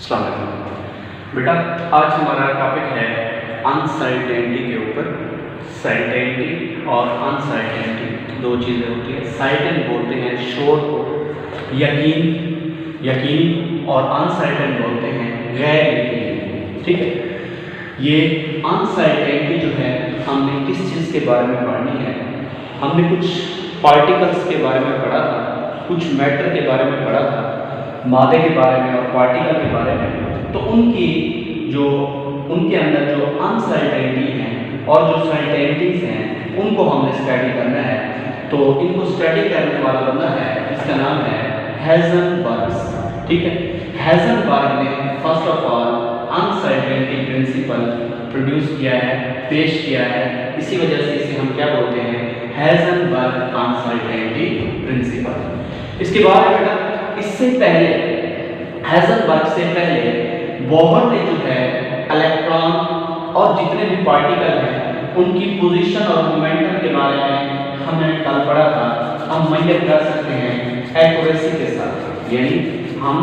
अस्सलाम वालेकुम। बेटा आज हमारा टॉपिक है अनसर्टेनिटी के ऊपर। सर्टेनिटी और अनसर्टेनिटी दो चीज़ें होती हैं। सर्टेन बोलते हैं श्योर को, यकीनी, और अनसर्टेन बोलते हैं गैर यकीनी। ठीक है, ये अनसर्टेनिटी जो है हमने किस चीज़ के बारे में पढ़नी है। हमने कुछ पार्टिकल्स के बारे में पढ़ा था, कुछ मैटर के बारे में पढ़ा था, मादे के बारे में और पार्टिकल के बारे में। तो उनके अंदर जो अनसर्टेनिटी है और जो सर्टेनिटीज हैं उनको हमने स्टडी करना है। तो इनको स्टडी करने वाला बंदा है, इसका नाम है हेज़नबर्ग। ठीक है, हेज़नबर्ग ने first of all uncertainty principle produce किया है, पेश किया है। इसी वजह से इसे हम क्या बोलते हैं, हेज़नबर्ग अनसर्टेनिटी प्रिंसिपल। इसके बाद बेटा इससे पहले, हेज़नबर्ग से पहले बोहर ने जो है इलेक्ट्रॉन और जितने भी पार्टिकल हैं उनकी पोजीशन और मोमेंटम के बारे में हमने कल पढ़ा था। हम मेजर कर सकते हैं एक्यूरेसी के साथ, यानी हम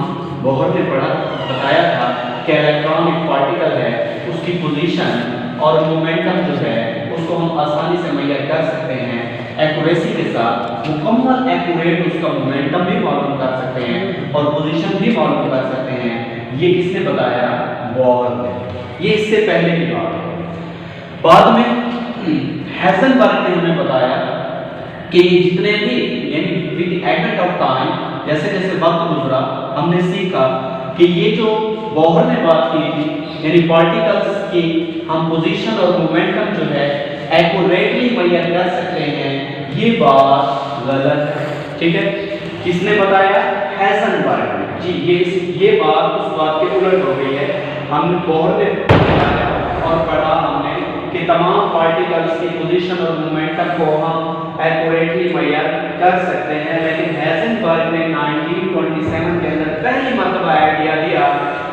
बोहर ने बताया था कि इलेक्ट्रॉन एक पार्टिकल है, उसकी पोजीशन और मोमेंटम जो है उसको हम आसानी से मेजर कर सकते हैं एक्यूरेसी के साथ। मुकम्मल एक्यूरेट उसका मोमेंटम भी मालूम कर सकते हैं और पोजीशन भी मालूम कर सकते हैं। ये किसने बताया, बोहर ने। ये इससे पहले की बात है। बाद में हेज़नबर्ग ने हमें बताया कि जितने भी, यानी विद एडवेंट ऑफ टाइम, जैसे जैसे वक्त गुजरा, हमने सीखा कि ये जो बोहर ने बात की थी, यानी पार्टिकल्स की हम पोजीशन और मोमेंटम जो है एक्यूरेटली मेजर कर सकते हैं, ये बात गलत है। ठीक है, किसने बताया, हेज़नबर्ग ने। जी, ये बात उस बात के उलट हो गई है। हमने बोहर ने बताया और पढ़ा हमने कि तमाम पार्टिकल्स की पोजीशन और मोमेंटम को हम एक्यूरेटली मेजर कर सकते हैं, लेकिन हेज़नबर्ग ने 1927 के अंदर पहली मर्तबा आइडिया दिया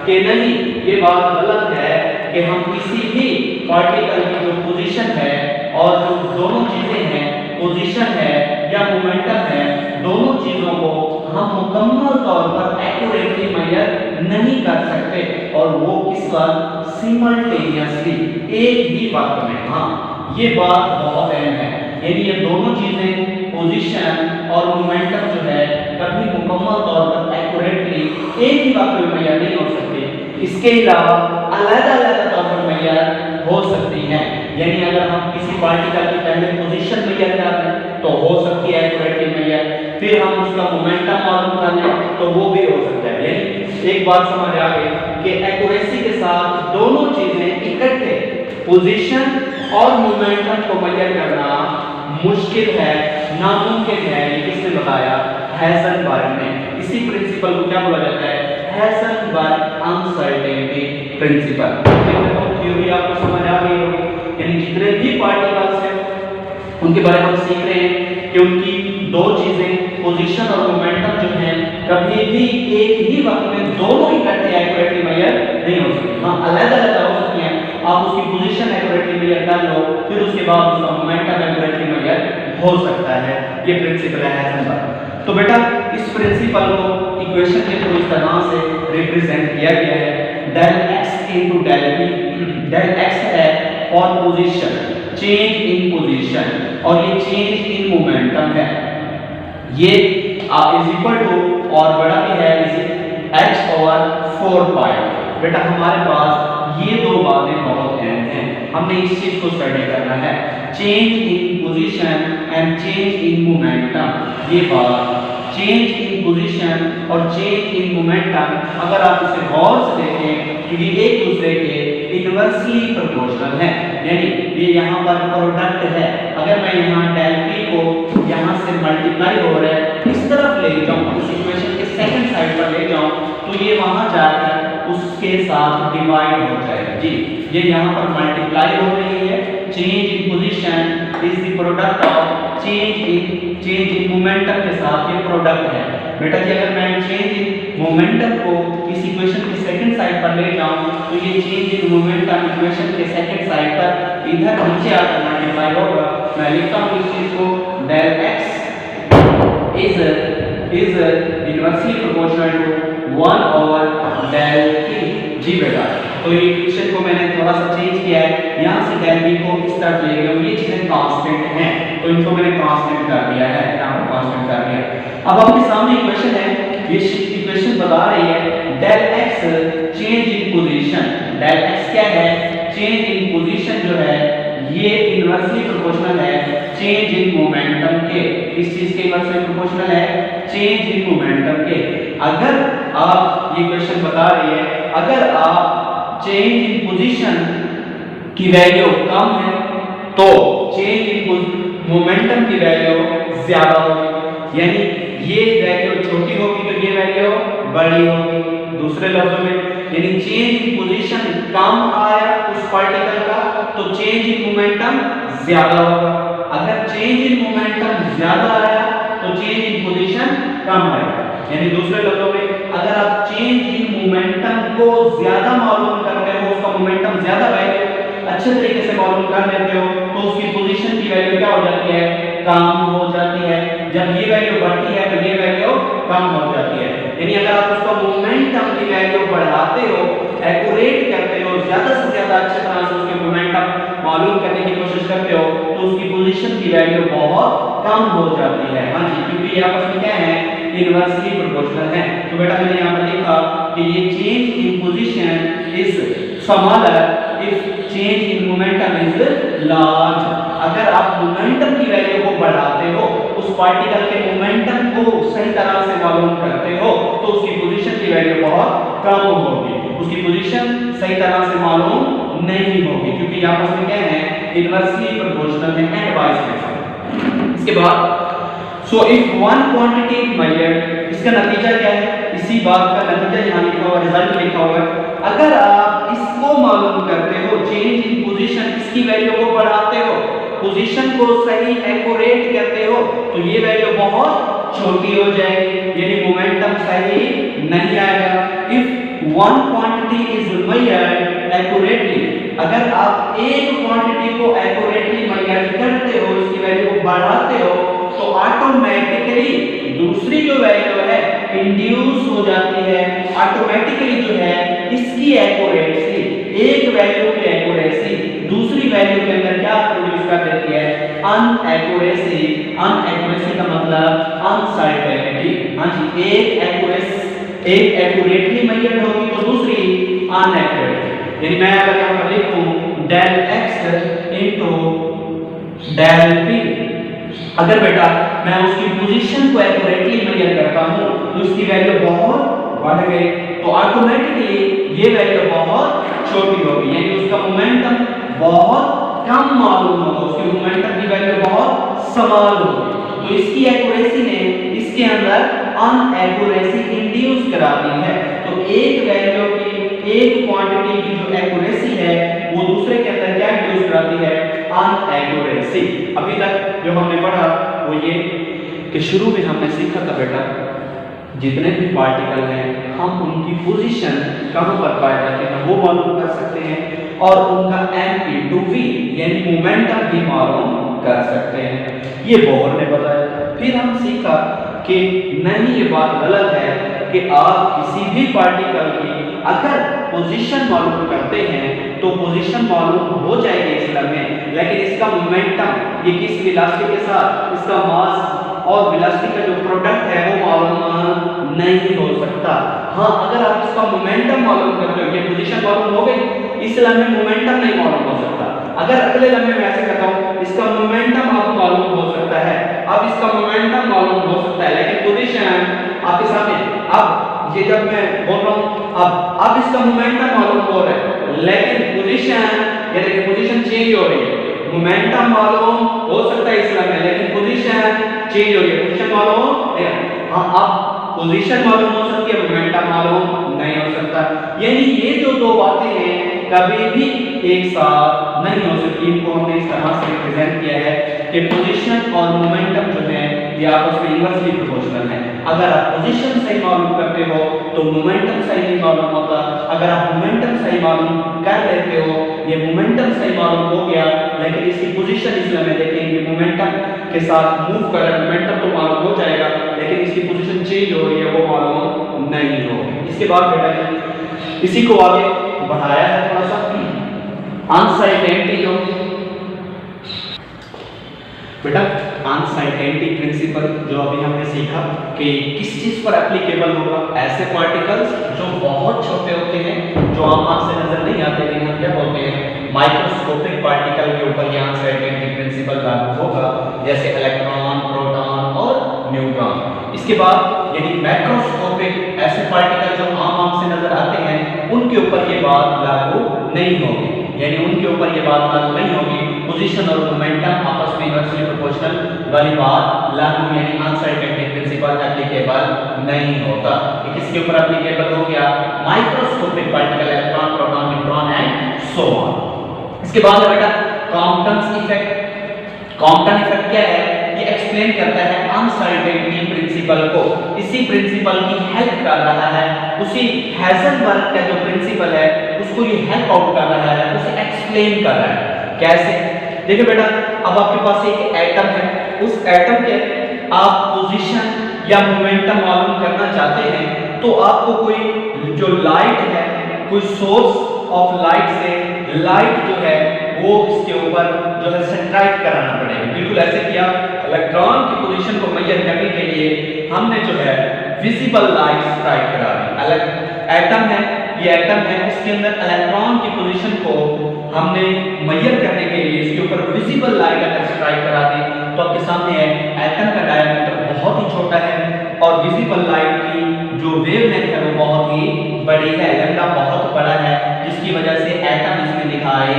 कि नहीं, ये बात गलत है कि हम किसी भी पार्टिकल की जो पोजीशन है और जो दोनों चीजें हैं, पोजीशन है या मोमेंटम है, दोनों चीजों को हम मुकम्मल तौर पर एक्यूरेटली मेजर नहीं कर सकते, और वो किस वक्त, सिमल्टेनियसली, एक ही वक्त में। हाँ, ये बात बहुत अहम है, यानी ये दोनों चीजें, पोजीशन और मोमेंटम जो है, कभी मुकम्मल तौर पर एक्यूरेटली एक ही वक्त में मेजर नहीं हो सकती। इसके अलावा अलग-अलग तौर पर मेजर हो सकती हैं। यानी अगर हम किसी पार्टिकल की पहले पोजीशन मेजर कर लें तो हो सकती है एक्यूरेटली मेजर, फिर हम उसका मोमेंटम मालूम कर लें तो वो भी हो सकता है। यानी एक बात समझ आ गई कि एक्यूरेसी के साथ दोनों चीजें इकट्ठे, पोजीशन और मोमेंटम को मेजर करना मुश्किल है, नामुमकिन है। ये किसने बताया, हेज़नबर्ग ने। इसी प्रिंसिपल को क्या बोला जाता है, हेज़नबर्ग अनसर्टेनिटी प्रिंसिपल। थ्योरी आपको समझ आ गई होगी, यानी जितने भी पार्टिकल्स हैं उनके बारे में हम सीख रहे हैं कि उनकी दो चीजें, पोजीशन और मोमेंटम जो है, कभी भी एक ही वक्त में दोनों इकट्ठे एक्यूरेटली मेजर नहीं हो सकती। हाँ, अलग-अलग हो सकती हैं। आप उसकी पोजीशन एक्यूरेटली मेजर कर लो, फिर उसके बाद उसका मोमेंटम एक्यूरेटली मेजर हो सकता है। ये प्रिंसिपल है हेज़नबर्ग। तो बेटा इस प्रिंसिपल को इक्वेशन के थ्रू इस तरह से रिप्रेजेंट किया गया है, del x into del p। del x है for position, change in position, और ये चेंज इन मोमेंटम है। ये इज इक्वल टू, और बड़ा भी है, h/4 पाई। बेटा हमारे पास ये दो बातें बहुत अहम हैं, हमने इस चीज को स्टडी करना है, change in position and change in momentum. ये बात, चेंज इन पोजीशन और चेंज इन मोमेंटम, अगर आप इसे गौर से देखें तो ये एक दूसरे के इनवर्सली प्रोपोर्शनल है। यानी ये यहाँ पर प्रोडक्ट है। अगर मैं यहाँ del p को यहाँ से मल्टीप्लाई हो रहा है इस तरफ ले जाऊँ, इस इक्वेशन के सेकंड साइड पर ले जाऊँ, तो ये वहाँ जाकर उसके साथ डिवाइड हो जाएगा। जी, ये यहाँ पर मल्टीप्लाई हो रही है। Change in position is the product of change in momentum के साथ ये प्रोडक्ट है। बेटा जी अगर मैं चेंज इन मोमेंटम को इस इक्वेशन के सेकंड साइड पर ले जाऊं तो ये चेंज इन मोमेंटम इक्वेशन के सेकंड साइड पर इधर नीचे आकर मल्टीप्लाई होगा। मैं लिखता हूं इस चीज को, del x is inversely proportional to 1/del p। जी बेटा, तो ये इक्वेशन को मैंने थोड़ा सा चेंज किया है, यहाँ से del p को इस तरफ ले गया हूँ, ये चीजें कांस्टेंट हैं तो इनको मैंने कांस्टेंट कर दिया है, यहाँ पर कांस्टेंट कर दिया। अब आपके सामने इक्वेशन है, ये इक्वेशन बता रही है del x change in position. del x क्या है? चेंज इन पोजीशन जो है ये इनवर्सली प्रोपोर्शनल है चेंज इन मोमेंटम के। इस चीज के इनवर्सली प्रोपोर्शनल है चेंज इन मोमेंटम के। अगर आप ये क्वेश्चन बता रही है, अगर आप चेंज इन पोजीशन की वैल्यू कम है तो चेंज इन मोमेंटम की वैल्यू ज्यादा होगी, यानी ये वैल्यू छोटी होगी तो ये वैल्यू बड़ी होगी। दूसरे लफ्जों में यानी चेंज इन पोजीशन कम आया उस पार्टिकल का तो चेंज इन मोमेंटम ज्यादा होगा। अगर चेंज इन मोमेंटम ज्यादा आया तो चेंज इन पोजीशन कम आएगा। यानी दूसरे लफ्जों में अगर आप चेंज इन मोमेंटम को ज्यादा मालूम करते हो, उसका मोमेंटम ज्यादा वैल्यू अच्छे तरीके से मालूम कर लेते हो तो उसकी पोजीशन की वैल्यू क्या हो जाती है? कम हो जाती है। जब ये वैल्यू बढ़ती है तो ये वैल्यू कम हो जाती है। यानी अगर आप उसका मोमेंटम की वैल्यू बढ़ाते हो, एक्यूरेट करते हो, ज्यादा से ज्यादा अच्छे तरह से उसके मोमेंटम मालूम करने की कोशिश करते हो तो उसकी पोजीशन की वैल्यू बहुत कम हो जाती है। हाँ जी, क्योंकि ये आपस में क्या है? इनवर्सली प्रोपोर्शनल है। तो बेटा मैंने यहाँ पर लिखा कि ये change in position is smaller if change in momentum is large. अगर आप मोमेंटम की वैल्यू को बढ़ाते हो, उस पार्टिकल के मोमेंटम को सही तरह से मालूम करते हो तो उसकी पोजीशन की वैल्यू बहुत कम होगी, उसकी पोजीशन सही तरह से मालूम नहीं होगी, क्योंकि आपस में क्या है? इनवर्सली प्रोपोर्शनल है एंड वाइस वर्सा। इसके बाद so if one quantity measured, इसका नतीजा क्या है? इसी बात का नतीजा यहाँ लिखा हुआ, रिजल्ट लिखा हुआ है। अगर आप इसको मालूम करते हो चेंज इन पोजीशन, इसकी वैल्यू को बढ़ाते हो, पोजीशन को सही एक्यूरेट करते हो तो ये वैल्यू बहुत छोटी हो जाएगी, यानी मोमेंटम सही नहीं आएगा। If one quantity is measured accurately, अगर आप एक क्वांटिटी को एक्यूरेटली मेजर करते हो, इसकी वैल्यू को बढ़ाते हो तो ऑटोमेटिकली दूसरी जो वैल्यू है इंड्यूस हो जाती है। ऑटोमेटिकली जो है इसकी एक्यूरेसी, एक वैल्यू की एक्यूरेसी दूसरी वैल्यू के अंदर क्या प्रोड्यूस कर देती है? अनएक्यूरेसी। अनएक्यूरेसी का मतलब अनसर्टेनिटी। हाँ जी, एक एक्यूरेटली मेजर्ड होगी तो दूसरी अनएक्यूरेट। यानी मैं अगर यहाँ पर लिखूं del x into del p, अगर बेटा मैं उसकी पोजीशन को एक्यूरेटली मेजर करता हूं तो उसकी वैल्यू बहुत बढ़ गई तो ऑटोमेटिकली ये वैल्यू बहुत छोटी होगी, यानी उसका मोमेंटम बहुत कम मालूम होगा, उसकी मोमेंटम की वैल्यू बहुत स्मॉल होगी। तो इसकी एक्यूरेसी ने इसके अंदर अनएक्यूरेसी इंड्यूस करा दी है। तो एक वैल्यू की, एक क्वांटिटी की जो एक्यूरेसी है वो दूसरे के अंदर क्या इंड्यूस कराती है? अनएक्यूरेसी। अभी तक जो हमने पढ़ा वो ये कि शुरू में हमने सीखा था बेटा जितने भी पार्टिकल हैं हम उनकी पोजीशन कहां पर पाए जाते हैं वो मालूम कर सकते हैं और उनका mp/v यानी मोमेंटम भी मालूम कर सकते हैं। ये बोहर ने बताया। फिर हम सीखा कि नहीं, ये बात गलत है कि आप किसी भी पार्टिकल की अगर पोजीशन मालूम करते हैं तो पोजीशन मालूम हो जाएगी इस में, लेकिन इसका मोमेंटम ये किस वेलोसिटी के साथ, इसका मास और वेलोसिटी का जो प्रोडक्ट है वो मालूम नहीं हो सकता। हाँ, अगर आप इसका मोमेंटम मालूम करते हो, ये पोजीशन मालूम हो गई, इस लम्हे मोमेंटम नहीं मालूम हो सकता। अगर अगले लम्हे में ऐसे करता हूँ इसका मोमेंटम आपको मालूम हो सकता है, अब इसका मोमेंटम मालूम हो सकता है, लेकिन पोजीशन आपके सामने। अब ये जब मैं बोल रहा हूँ अब इसका मोमेंटम मालूम हो रहा है, लेकिन पोजीशन, ये देखिए पोजीशन चेंज हो रही है। मोमेंटम मालूम हो सकता है इस लम्हे, लेकिन पोजीशन चेंज हो रही है। पोजीशन मालूम है, हाँ, अब पोजीशन मालूम हो सकती है, मोमेंटम मालूम नहीं हो सकता। यानी ये जो दो बातें हैं कभी भी एक साथ नहीं हो सकती। इनको हमने इस तरह से रिप्रेजेंट किया है कि पोजीशन और मोमेंटम जो है ये आपस में इनवर्सली प्रोपोर्शनल है। अगर आप पोजीशन सही मालूम करते हो तो मोमेंटम सही नहीं मालूम होता। अगर आप मोमेंटम सही मालूम कर लेते हो, ये मोमेंटम सही मालूम हो गया, लेकिन इसकी पोजीशन इसलिए में देखेंगे मोमेंटम के साथ मूव कर रहा है, मोमेंटम तो मालूम हो जाएगा, लेकिन इसकी पोजीशन चेंज हो रही है वो मालूम नहीं होगी। इसके बाद बेटा इसी को आगे बढ़ाया है थोड़ा सा, अनसर्टेनिटी जो बेटा अनसर्टेनिटी प्रिंसिपल जो अभी हमने सीखा कि किस चीज पर एप्लीकेबल होगा, ऐसे पार्टिकल्स जो बहुत छोटे होते हैं, जो आम आंख से नजर नहीं आते, लेकिन हम क्या बोलते हैं माइक्रोस्कोपिक पार्टिकल के ऊपर ये अनसर्टेनिटी प्रिंसिपल लागू होगा, जैसे इलेक्ट्रॉन, प्रोटॉन और न्यूट्रॉन। इसके बाद यदि मैक्रोस्कोपिक ऐसे पार्टिकल जो आम आंख से नजर आते हैं उनके ऊपर ये बात लागू नहीं होगी, यानी उनके ऊपर ये बात लागू नहीं होगी, पोजीशन और मोमेंटम आपस में इनवर्सली प्रोपोर्शनल वाली बात लागू, यानी अनसर्टेनिटी प्रिंसिपल एप्लीकेबल नहीं होता। ये किसके ऊपर एप्लीकेबल हो गया, microscopic particle, electron, proton, neutron and so on. इसके बाद है बेटा कॉम्पटन इफेक्ट। कॉम्पटन इफेक्ट क्या है, ये एक्सप्लेन करता है अनसर्टेनिटी प्रिंसिपल को, इसी प्रिंसिपल की हेल्प कर रहा है, उसी हेज़नबर्ग का जो प्रिंसिपल है उसको ये हेल्प आउट कर रहा है, उसे एक्सप्लेन कर रहा है। कैसे, देखिए बेटा अब आपके पास एक एटम है, उस एटम के आप पोजीशन या मोमेंटम मालूम करना चाहते हैं तो आपको कोई जो लाइट है, कोई सोर्स ऑफ लाइट से लाइट जो है वो इसके ऊपर जो है स्ट्राइक कराना पड़ेगा। बिल्कुल ऐसे किया, इलेक्ट्रॉन की पोजीशन को मेजर करने के लिए हमने जो है विजिबल लाइट स्ट्राइक करा दी। एटम है, ये एटम है, इसके अंदर इलेक्ट्रॉन की पोजीशन को हमने मेजर करने के लिए इसके ऊपर विजिबल लाइट अगर स्ट्राइक करा दी तो आपके सामने है एटम का डायमीटर बहुत ही छोटा है और विजिबल लाइट की जो वेवलेंथ है वो बहुत ही बड़ी है, लैम्डा बहुत बड़ा है, जिसकी वजह से एटम इसमें दिखाई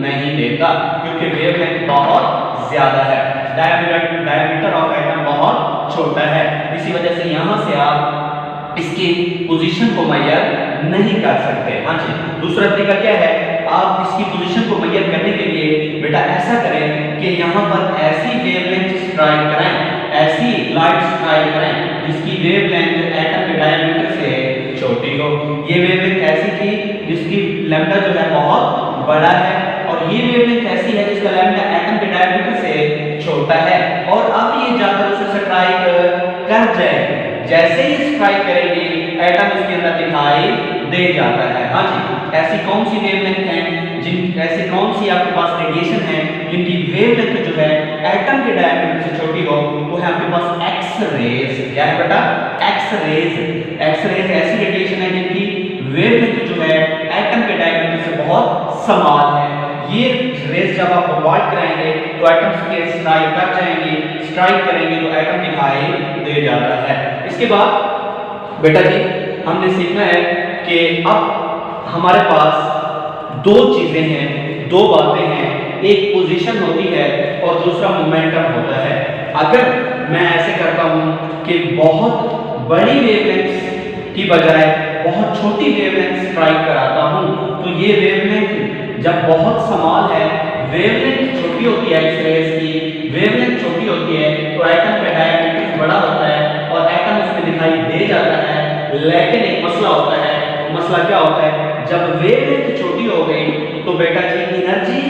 नहीं देता क्योंकि वेवलेंथ बहुत ज्यादा है, डायमीटर ऑफ एटम बहुत छोटा है। इसी वजह से यहां से आप इसकी पोजीशन को मेजर नहीं कर सकते। हाँ जी, दूसरा तरीका क्या है, आप इसकी पोजीशन को मेजर करने के लिए बेटा ऐसा करें कि यहाँ पर ऐसी वेवलेंथ स्ट्राइक कराएं, ऐसी लाइट स्ट्राइक कराएं जिसकी वेवलेंथ एटम के डायमीटर से छोटी हो। ये वेवलेंथ ऐसी थी जिसकी लैम्डा जो है बहुत बड़ा है और ये वेवलेंथ ऐसी है जिसका लैम्डा एटम के डायमीटर से छोटा है और अब ये जाकर उसे स्ट्राइक कर जाए, जैसे ही स्ट्राइक करेगी एटम इसके अंदर दिखाई दे जाता है। हाँ जी, ऐसी कौन सी वेवलेंथ है, ऐसी कौन सी आपके पास रेडिएशन है जिनकी वेवलेंथ जो है एटम के डायमीटर से छोटी हो, वो है आपके पास एक्स रेज। क्या है बेटा, एक्स रेज। एक्स रेज ऐसी रेडिएशन है जिनकी वेवलेंथ जो है एटम के डायमीटर से बहुत समान है। ये रेज जब आप बॉम्बार्ड कराएंगे तो एटम्स के स्ट्राइक कर जाएंगे, स्ट्राइक करेंगे तो एटम दिखाई दे जाता है। इसके बाद बेटा जी हमने सीखना है कि अब हमारे पास दो चीजें हैं, दो बातें हैं, एक पोजीशन होती है और दूसरा मोमेंटम होता है। अगर मैं ऐसे करता हूं कि बहुत बड़ी वेवलेंथ की बजाय बहुत छोटी वेवलेंथ स्ट्राइक कराता हूं तो ये वेवलेंथ जब बहुत स्मॉल है, वेवलेंथ छोटी होती है, एक्स रेज की वेवलेंथ छोटी होती है तो एटम का डायमीटर बड़ा होता है और एटम उसमें दिखाई दे जाता है। लेकिन एक मसला होता है, मसला क्या होता है, जब वेवलेंथ छोटी हो गई तो बेटा जी एनर्जी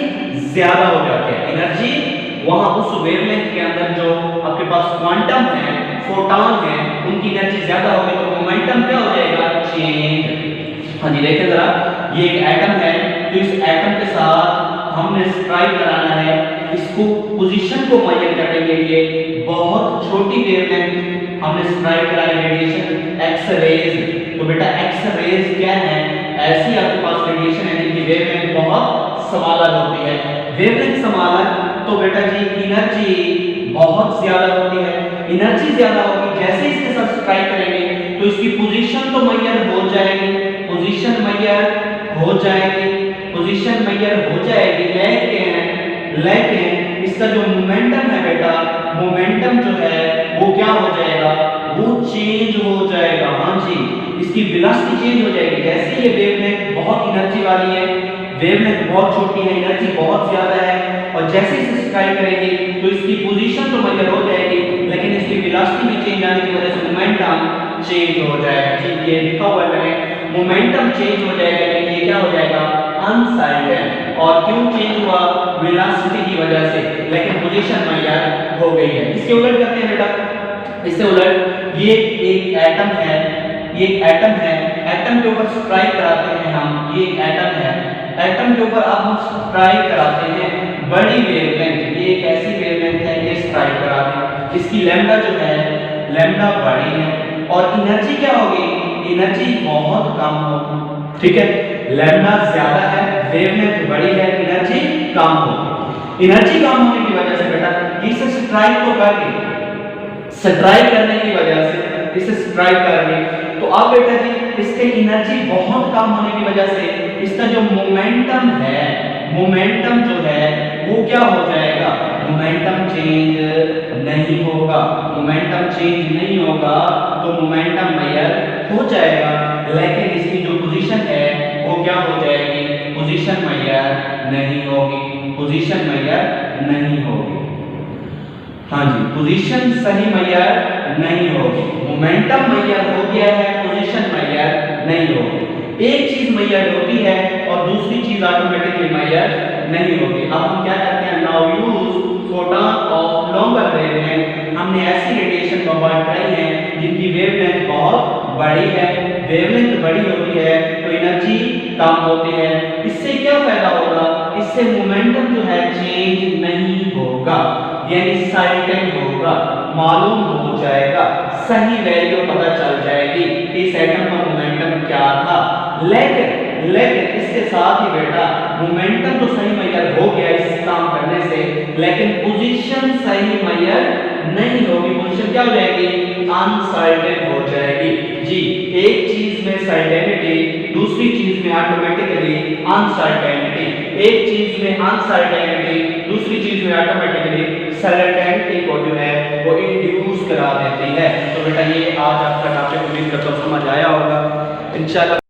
ज्यादा हो जाती है। एनर्जी वहां उस वेवलेंथ के अंदर जो आपके पास क्वांटम है, फोटॉन है, उनकी एनर्जी ज्यादा होगी तो मोमेंटम क्या हो जाएगा, चेंज। हाँ जी देखिए जरा, ये एक एटम है तो इस एटम के साथ हमने स्ट्राइक कराना है, इसको पोजीशन को मेजर करने के लिए बहुत छोटी वेवलेंथ हमने स्ट्राइक कराई, रेडिएशन एक्स रेज। तो बेटा एक्स रेज क्या है, ऐसी आपके पास रेडिएशन है जिनकी वेवलेंथ बहुत स्मॉलर होती है। वेवलेंथ स्मॉलर तो बेटा जी एनर्जी बहुत ज्यादा होती है, एनर्जी ज्यादा होगी, जैसे इसके साथ स्ट्राइक करेंगे तो इसकी पोजीशन तो मेजर हो जाएगी, पोजीशन मेजर हो जाएगी, पोजीशन मेजर हो जाएगी, लेकिन इसका जो मोमेंटम है बेटा, मोमेंटम जो है वो क्या हो जाएगा, वो चेंज हो जाएगा। हाँ जी, इसकी वेलोसिटी चेंज हो जाएगी। जैसे ये वेवलेंथ बहुत एनर्जी वाली है, वेवलेंथ बहुत छोटी है, एनर्जी बहुत ज्यादा है और जैसे इसे स्ट्राइक करेंगे तो इसकी पोजीशन तो मेजर हो जाएगी लेकिन इसकी वेलोसिटी में चेंज आने की वजह से मोमेंटम चेंज हो जाएगा। ठीक ये लिखा हुआ है, मोमेंटम चेंज हो जाएगा लेकिन ये क्या हो जाएगा, अनसर्टेन। और क्यों चेंज हुआ, वेलोसिटी की वजह से, लेकिन पोजीशन मेजर हो गई है। इसके उलट करते हैं बेटा, इससे उलट ये एक एटम है, ये एक एटम है, एटम के ऊपर स्ट्राइक कराते हैं हम, ये एक एटम है, एटम के ऊपर अब हम स्ट्राइक कराते हैं बड़ी वेवलेंथ, ये एक ऐसी वेवलेंथ है कि स्ट्राइक करा दें, इसकी लैम्डा जो है लैम्डा बड़ी है और एनर्जी क्या होगी, एनर्जी बहुत कम होगी, ठीक है, लैम्डा ज्यादा है, वेवलेंथ बड़ी है, एनर्जी कम होगी। एनर्जी कम होने की वजह से बेटा इसे स्ट्राइक तो करके, स्ट्राइक करने की वजह से इसे स्ट्राइक करेंगे तो अब बेटा जी इसके एनर्जी बहुत कम होने की वजह से इसका जो मोमेंटम है, मोमेंटम जो है वो क्या हो जाएगा, मोमेंटम चेंज नहीं होगा, मोमेंटम चेंज नहीं होगा तो मोमेंटम मेजर हो जाएगा, लेकिन इसकी जो पोजीशन है वो क्या हो जाएगी, पोजीशन मेजर नहीं होगी, पोजीशन मेजर नहीं होगी। हाँ जी, पोजीशन सही मेजर नहीं होगी, मोमेंटम मेजर हो गया है, पोजीशन मेजर नहीं होगी। एक चीज मेजर होती है और दूसरी चीज ऑटोमेटिकली मेजर नहीं होगी। अब हम क्या करते हैं, now use photon of longer wavelength, हमने ऐसी रेडिएशन को अवॉइड कराई है जिनकी वेवलेंथ बहुत बड़ी है, वेवलेंथ बड़ी होती है तो एनर्जी कम होती है, इससे क्या फायदा होगा, इससे मोमेंटम जो है चेंज नहीं होगा, यानी साइक्लिक होगा, मालूम हो जाएगा, सही वैल्यू पता चल जाएगी कि इस एटम का मोमेंटम क्या था, लेकिन इसके साथ ही बेटा मोमेंटम तो सही मेजर हो गया इस काम करने से, लेकिन पोजीशन सही मेजर नहीं होगी, पोजीशन क्या हो जाएगी, अनसर्टेन हो जाएगी। जी, एक चीज में सर्टेनिटी, दूसरी चीज में ऑटोमेटिकली अनसर्टेनिटी, एक चीज में अनसर्टेनिटी, दूसरी चीज में ऑटोमेटिकली सर्टेनिटी को जो है वो इंड्यूस करा देती है। तो बेटा ये आज आपका टॉपिक उम्मीद करता हूं समझ आया होगा इंशाल्लाह।